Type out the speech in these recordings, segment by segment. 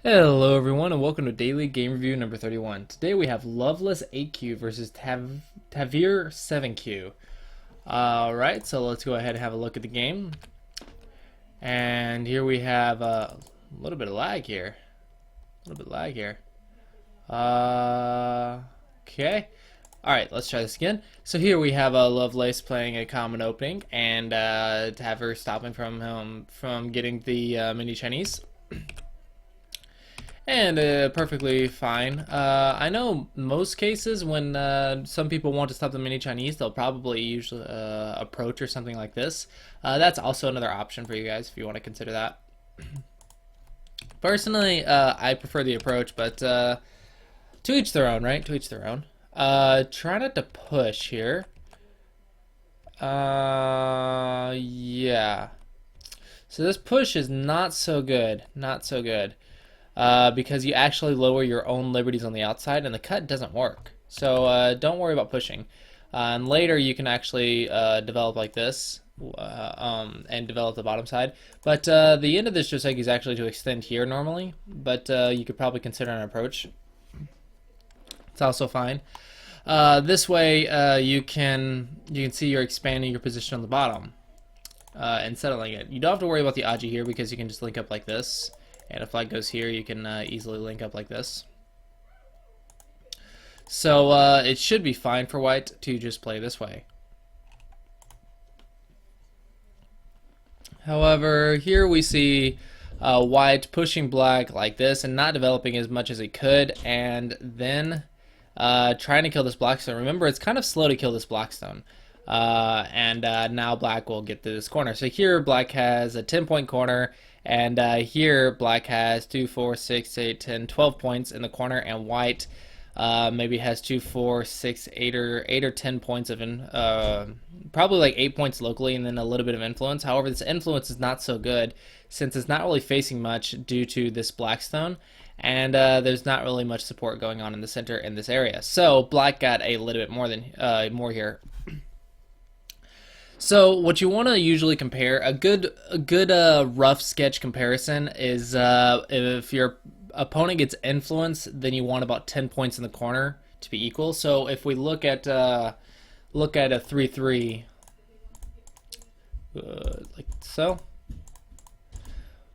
Hello everyone and welcome to Daily Game Review number 31. Today we have Lovelace 8Q versus Tavr 7Q. Alright, so let's go ahead and have a look at the game. And here we have a little bit of lag here. Okay. Alright, let's try this again. So here we have Lovelace playing a common opening and Tavr stopping from getting the mini Chinese. And perfectly fine. I know most cases when some people want to stop the mini Chinese, they'll probably usually approach or something like this. That's also another option for you guys if you want to consider that. Personally, I prefer the approach, but to each their own, right? To each their own. Try not to push here. Yeah. So this push is not so good. Not so good. Because you actually lower your own liberties on the outside, and the cut doesn't work. So don't worry about pushing. And later you can actually develop like this, and develop the bottom side. But the end of this Joseki is actually to extend here normally, but you could probably consider an approach. It's also fine. This way you can see you're expanding your position on the bottom and settling it. You don't have to worry about the Aji here because you can just link up like this. And if flag goes here, you can easily link up like this. So it should be fine for white to just play this way. However, here we see white pushing black like this and not developing as much as it could, and then trying to kill this blackstone. Remember, it's kind of slow to kill this blackstone. And now black will get to this corner. So here black has a 10-point corner, and here black has 2, 4, 6, 8, 10, 12 points in the corner, and white maybe has 2, 4, 6, 8 or 10 points of probably like 8 points locally, and then a little bit of influence. However, this influence is not so good since it's not really facing much due to this blackstone, and there's not really much support going on in the center in this area. So black got a little bit more here. So what you want to usually compare, a good rough sketch comparison is if your opponent gets influence, then you want about 10 points in the corner to be equal. So if we look at a 3-3 like so,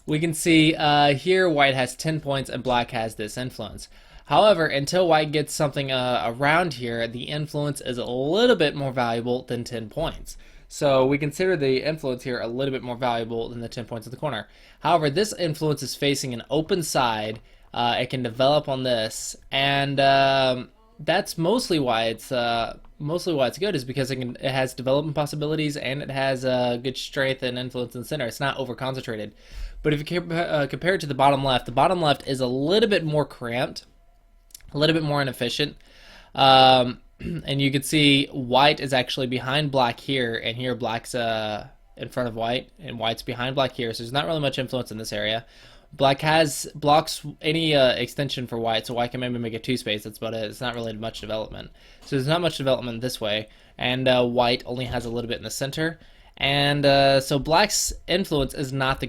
we can see here white has 10 points and black has this influence. However, until white gets something around here, the influence is a little bit more valuable than 10 points. So we consider the influence here a little bit more valuable than the 10 points in the corner. However, this influence is facing an open side. It can develop on this, and that's mostly why it's good, is because it has development possibilities and it has good strength and influence in the center. It's not over concentrated. But if you compare it to the bottom left is a little bit more cramped, a little bit more inefficient. And you can see white is actually behind black here, and here black's in front of white, and white's behind black here, so there's not really much influence in this area. Black blocks any extension for white, so white can maybe make a 2-space, that's about it. It's not really much development. So there's not much development this way, and white only has a little bit in the center. And so black's influence is not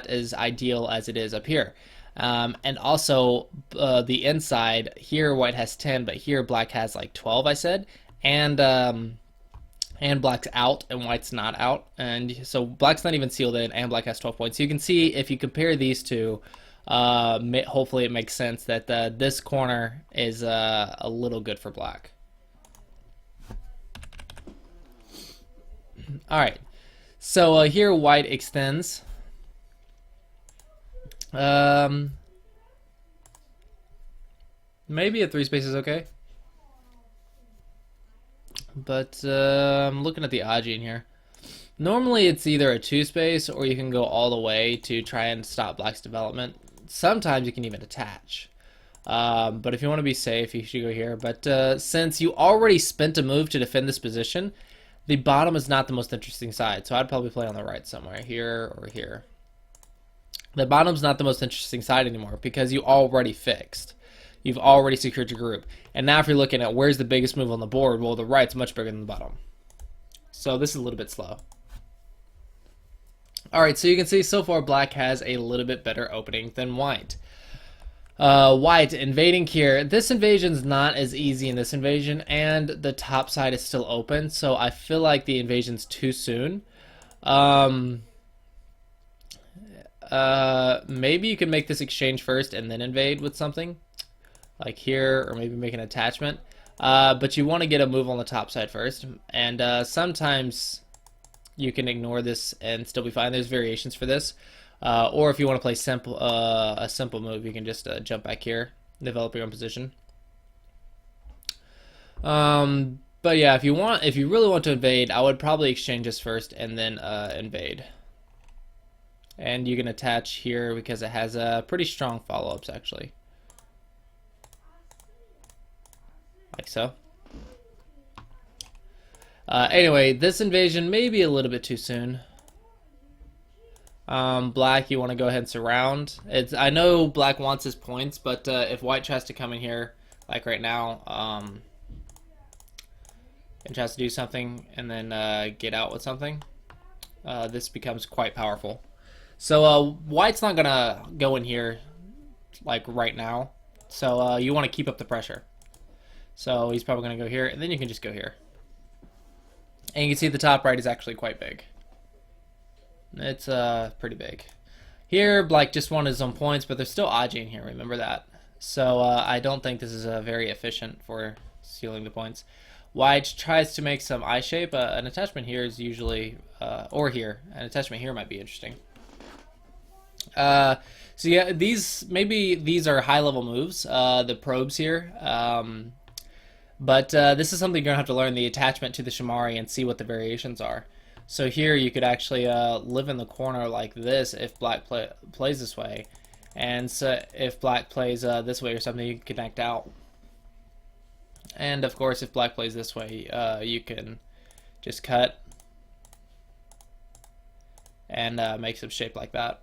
as ideal as it is up here. And also the inside here white has 10, but here black has like 12, I said, and black's out and white's not out, and so black's not even sealed in, and black has 12 points. So you can see if you compare these two, hopefully it makes sense that this corner is a little good for black. All right, so here white extends. Maybe a 3-space is okay. But I'm looking at the Aji in here. Normally it's either a 2-space or you can go all the way to try and stop black's development. Sometimes you can even attach. But if you want to be safe, you should go here. But since you already spent a move to defend this position, the bottom is not the most interesting side. So I'd probably play on the right somewhere, here or here. The bottom's not the most interesting side anymore because you already fixed. You've already secured your group. And now if you're looking at where's the biggest move on the board, well, the right's much bigger than the bottom. So this is a little bit slow. All right, so you can see so far black has a little bit better opening than white. White invading here. This invasion's not as easy in this invasion, and the top side is still open, so I feel like the invasion's too soon. Maybe you can make this exchange first and then invade with something, like here, or maybe make an attachment. But you want to get a move on the top side first, and sometimes you can ignore this and still be fine. There's variations for this. Or if you want to play a simple move, you can just jump back here, develop your own position. But yeah, if you really want to invade, I would probably exchange this first and then invade. And you can attach here because it has pretty strong follow-ups actually, like so. Anyway, this invasion may be a little bit too soon. Black, you want to go ahead and surround. I know black wants his points, but if white tries to come in here, like right now, and tries to do something and then get out with something, this becomes quite powerful. So white's not gonna go in here like right now. So you want to keep up the pressure. So he's probably gonna go here, and then you can just go here. And you can see the top right is actually quite big. It's pretty big. Here, black just wanted his own points, but there's still Aji in here, remember that. So I don't think this is very efficient for stealing the points. White tries to make some eye shape. An attachment here is usually, or here, an attachment here might be interesting. So yeah, maybe these are high-level moves, the probes here. But this is something you're going to have to learn, the attachment to the Shamari, and see what the variations are. So here you could actually live in the corner like this if black plays this way. And so if black plays this way or something, you can connect out. And of course, if black plays this way, you can just cut and make some shape like that.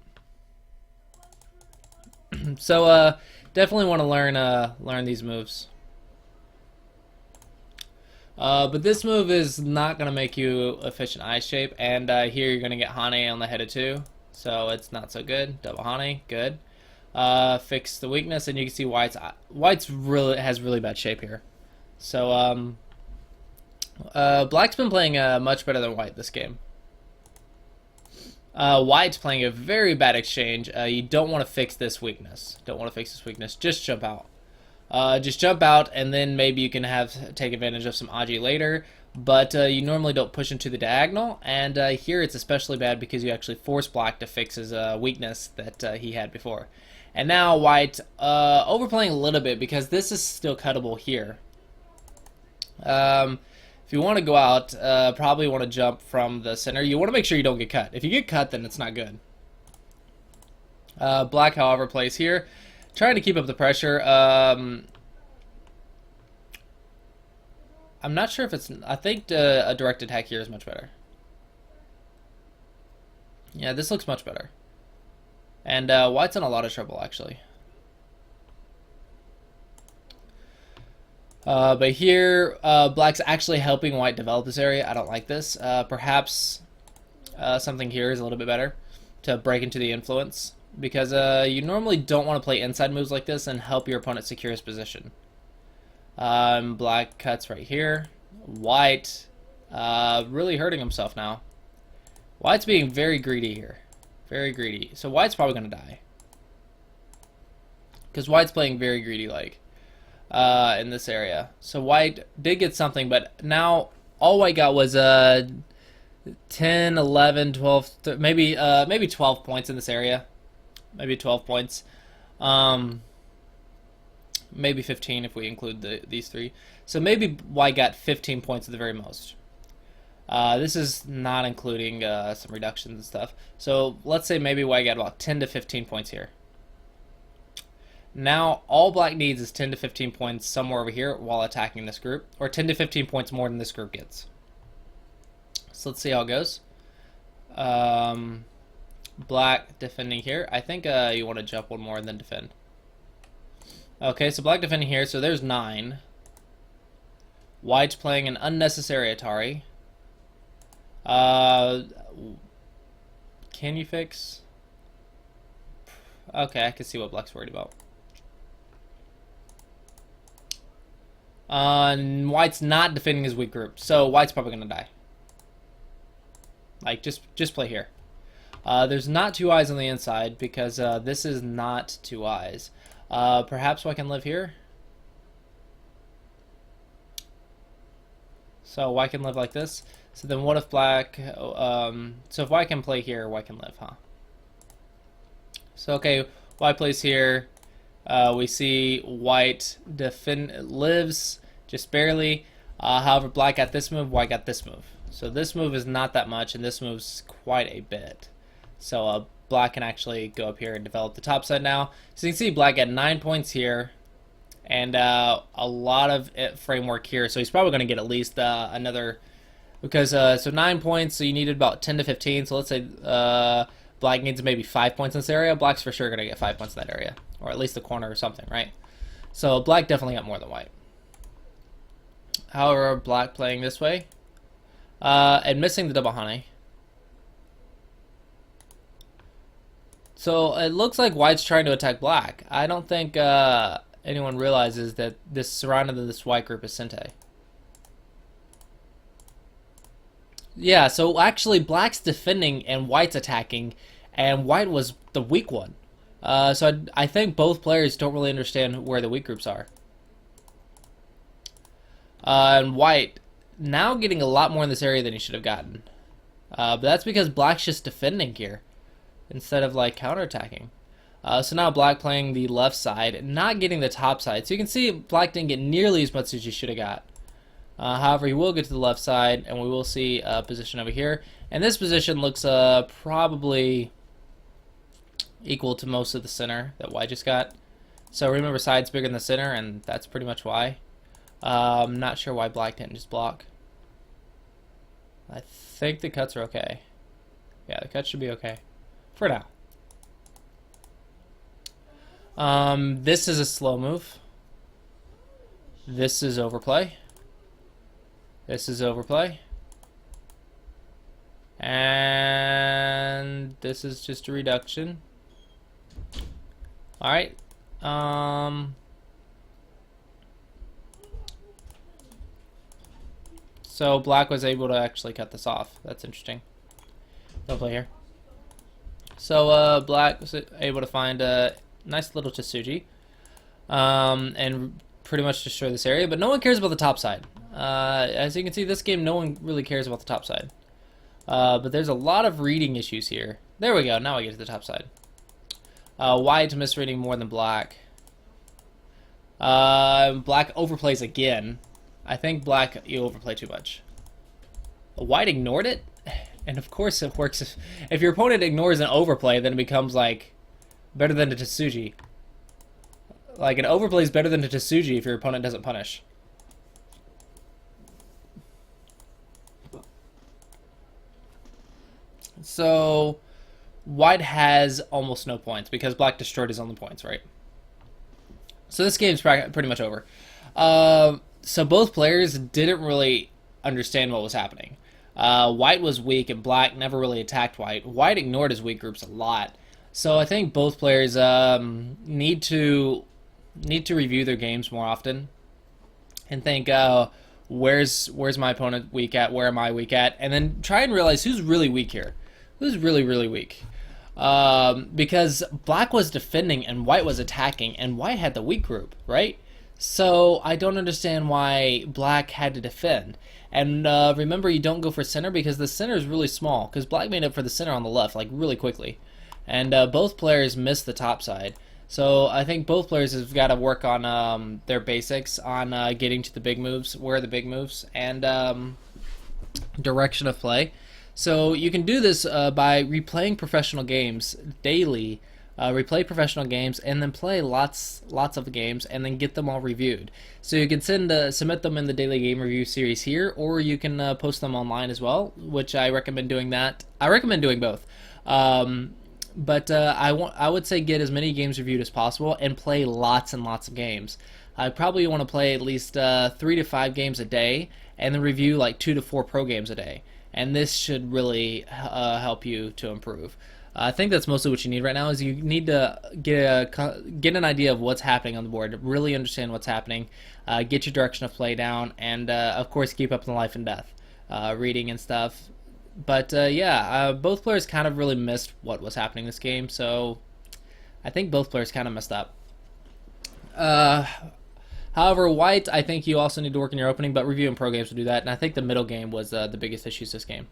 So definitely want to learn these moves. But this move is not going to make you efficient eye shape, and here you're going to get Hane on the head of 2, so it's not so good. Double Hane, good. Fix the weakness, and you can see white's has really bad shape here. So black's been playing much better than white this game. White's playing a very bad exchange. You don't want to fix this weakness. Just jump out. Just jump out, and then maybe you can take advantage of some Aji later. But you normally don't push into the diagonal, and here it's especially bad because you actually force black to fix his weakness that he had before. And now white overplaying a little bit because this is still cuttable here. If you want to go out, probably want to jump from the center. You want to make sure you don't get cut. If you get cut, then it's not good. Black, however, plays here, trying to keep up the pressure. I'm not sure if it's... I think a direct attack here is much better. Yeah, this looks much better. And white's in a lot of trouble, actually. But here, black's actually helping white develop this area. I don't like this. Perhaps something here is a little bit better to break into the influence, because you normally don't want to play inside moves like this and help your opponent secure his position. Black cuts right here. White really hurting himself now. White's being very greedy here. Very greedy. So white's probably going to die, because white's playing very greedy like. In this area. So white did get something, but now all white got was 10, 11, 12, maybe 12 points in this area. Maybe 12 points. Maybe 15 if we include these three. So maybe white got 15 points at the very most. This is not including some reductions and stuff. So let's say maybe white got about 10 to 15 points here. Now, all black needs is 10 to 15 points somewhere over here while attacking this group, or 10 to 15 points more than this group gets. So let's see how it goes. Black defending here. I think you want to jump one more and then defend. Okay, so black defending here, so there's 9. White's playing an unnecessary Atari. can you fix? Okay, I can see what black's worried about. And white's not defending his weak group, so white's probably gonna die. Like, just play here. There's not 2 eyes on the inside because this is not 2 eyes. Perhaps white can live here. So white can live like this. So then what if black... so if white can play here, white can live, huh? So okay, white plays here. We see white lives just barely. However, black got this move, white got this move. So this move is not that much, and this move's quite a bit. So black can actually go up here and develop the top side now. So you can see black got 9 points here, and a lot of framework here. So he's probably going to get at least another, because so 9 points. So you needed about 10 to 15. So let's say black needs maybe 5 points in this area. Black's for sure going to get 5 points in that area, or at least the corner or something, right? So black definitely got more than white. However, black playing this way and missing the double honey. So it looks like white's trying to attack black. I don't think anyone realizes that this surrounded this white group is Sente. Yeah, so actually black's defending and white's attacking, and white was the weak one. So I think both players don't really understand where the weak groups are. And white now getting a lot more in this area than he should have gotten. But that's because black's just defending here instead of like counterattacking. So now black playing the left side, not getting the top side. So you can see black didn't get nearly as much as he should have got. However, he will get to the left side, and we will see a position over here. And this position looks probably equal to most of the center that white just got. So remember, side's bigger than the center, and that's pretty much why. I'm not sure why black didn't just block. I think the cuts are okay. Yeah, the cuts should be okay for now. This is a slow move. This is overplay. This is overplay. And this is just a reduction. Alright. So black was able to actually cut this off. That's interesting. Don't play here. So black was able to find a nice little Tsuji and pretty much destroy this area, but no one cares about the top side. As you can see, this game, no one really cares about the top side. But there's a lot of reading issues here. There we go. Now I get to the top side. White misreading more than black. Black overplays again. I think black, you overplay too much. White ignored it, and of course it works. If your opponent ignores an overplay, then it becomes like better than a Tsuji. Like an overplay is better than a Tsuji if your opponent doesn't punish. So white has almost no points because black destroyed his only points, right? So this game's pretty much over. So both players didn't really understand what was happening. White was weak and black never really attacked white. White ignored his weak groups a lot. So I think both players need to review their games more often and think, where's my opponent weak at? Where am I weak at? And then try and realize who's really weak here. Who's really, really weak? Because black was defending and white was attacking, and white had the weak group, right? So I don't understand why black had to defend. And remember, you don't go for center because the center is really small, because black made up for the center on the left like really quickly. And both players missed the top side. So I think both players have got to work on their basics, on getting to the big moves, where are the big moves, and direction of play. So you can do this by replaying professional games daily. Replay professional games and then play lots of games and then get them all reviewed. So you can submit them in the daily game review series here, or you can post them online as well, which I recommend doing that. I recommend doing both. But I would say get as many games reviewed as possible and play lots and lots of games. I probably want to play at least 3 to 5 games a day and then review like 2 to 4 pro games a day. and this should really help you to improve. I think that's mostly what you need right now. Is you need to get an idea of what's happening on the board, really understand what's happening, get your direction of play down, and of course keep up in the life and death, reading and stuff. But yeah, both players kind of really missed what was happening this game, so I think both players kind of messed up. However, White, I think you also need to work in your opening, but review and pro games will do that, and I think the middle game was the biggest issues this game.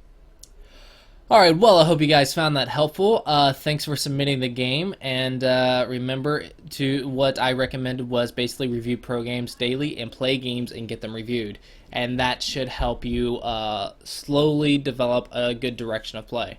Alright, well, I hope you guys found that helpful. Thanks for submitting the game, and remember to what I recommended was basically review pro games daily and play games and get them reviewed. And that should help you slowly develop a good direction of play.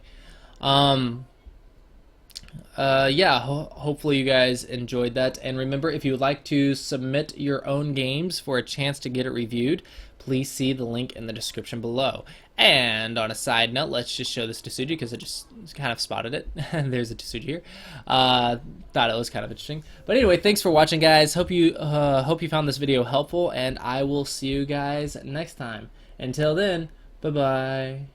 Yeah, hopefully you guys enjoyed that. And remember, if you would like to submit your own games for a chance to get it reviewed, please see the link in the description below. And on a side note, let's just show this to Suji because I just kind of spotted it. There's a Suji here. Thought it was kind of interesting. But anyway, thanks for watching, guys. Hope you found this video helpful, and I will see you guys next time. Until then, bye-bye.